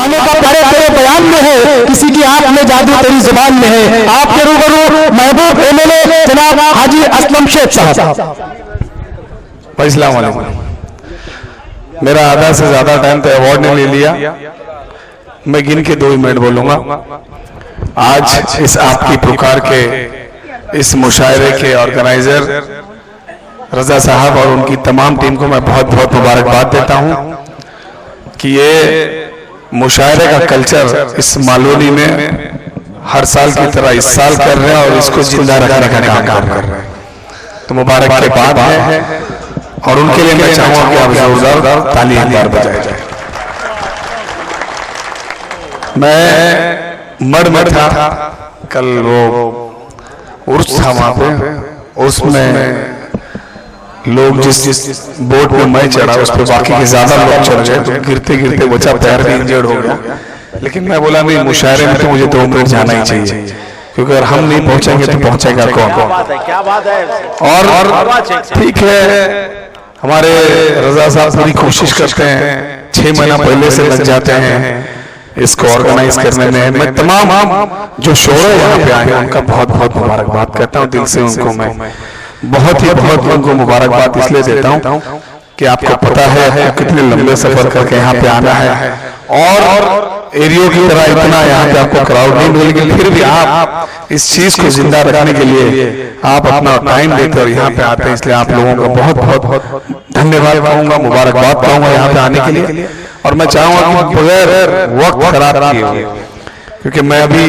गाने का प्यारे प्यारे बयान में है, किसी की आंख में जादू तेरी जुबान में है। आपके रूबरू महबूब एमएलए जनाब हाजी असलम शेख साहब। अस्सलाम वालेकुम। मेरा आधा से ज्यादा टाइम तो अवार्ड ने ले लिया, मैं गिन के 2 मिनट बोलूंगा। आज इस आपकी पुकार के इस मुशायरे के ऑर्गेनाइजर रजा साहब और उनकी तमाम टीम को मैं बहुत बहुत मुबारकबाद देता हूं कि ये मुशायरे का कल्चर इस मालूनी में हर साल की तरह इस साल कर रहे हैं और इसको जिंदा रखने का काम कर रहे हैं, तो मुबारक के बाद है। और उनके लिए मैं चाहूंगा कि आप जोरदार ताली एक बार बजाए जाए। मैं मड़ में था कल, वो उर्स था वहां पे, उसमें लोग जिस बोट में मैं चढ़ा उस पर बाकी के ज्यादा लोग चढ़ गए, तो गिरते गिरते बचा पैर भी इंजर्ड हो गया। लेकिन मैं बोला नहीं, मुशायरे में तो मुझे 2 मिनट जाना ही चाहिए, क्योंकि अगर हम नहीं पहुंचेंगे तो पहुंचेगा कौन। और ठीक है, हमारे रजा साहब पूरी कोशिश करते हैं, 6 महीना पहले से लग जाते हैं इसको ऑर्गेनाइज करने में। मैं तमाम जो शोर यहाँ पे आए हैं उनका बहुत बहुत मुबारकबाद करता हूँ दिल से। उनको मैं बहुत उनको मुबारकबाद इसलिए देता हूँ कि आपको पता है कितने लंबे सफर करके यहाँ पे आना है, और एरियो की तरह इतना यहाँ पे आपको क्राउड नहीं मिलेगी, लेकिन फिर भी आप इस चीज को जिंदा रखने के लिए आप अपना टाइम देकर यहाँ पे आते हैं, इसलिए आप लोगों का बहुत बहुत धन्यवाद कहूंगा, मुबारकबाद कहूंगा यहाँ पे आने के लिए। और मैं चाहूंगा कि बगैर वक्त खराब किए हुए, क्योंकि मैं अभी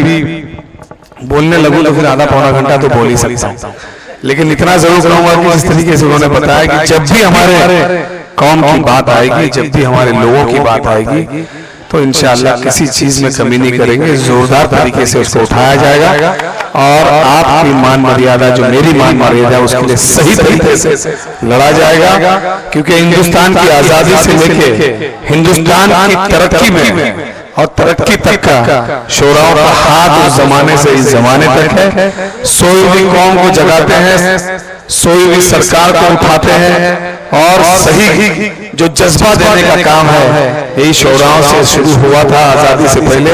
बोलने लगूं तो फिर आधा पौना घंटा तो बोल ही सकता हूँ, लेकिन इतना जरूर कहूंगा कि जिस तरीके से उन्होंने बताया कि जब भी हमारे कौम की बात आएगी, जब भी हमारे लोगों की बात आएगी, तो इंशाअल्लाह किसी चीज में कमी नहीं करेंगे, जोरदार तरीके से उसको उठाया जाएगा। और आपकी मान मर्यादा जो मेरी मान मर्यादा उसके लिए सही तरीके से लड़ा जाएगा, क्योंकि हिंदुस्तान की आजादी से लेके हिंदुस्तान की तरक्की में और तरक्की तक का शोराओं का हाथ उस जमाने से इस जमाने तक है। सोई हुई कौम को जगाते हैं, सोई हुई सरकार को उठाते हैं, और सही जो जज्बा देने का काम है यही शोराओं से शुरू हुआ था आजादी से पहले,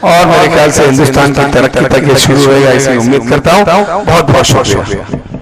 और मेरे ख्याल से हिंदुस्तान की तरक्की तक ये शुरू होगा, ऐसी उम्मीद करता हूँ। बहुत बहुत शुक्रिया।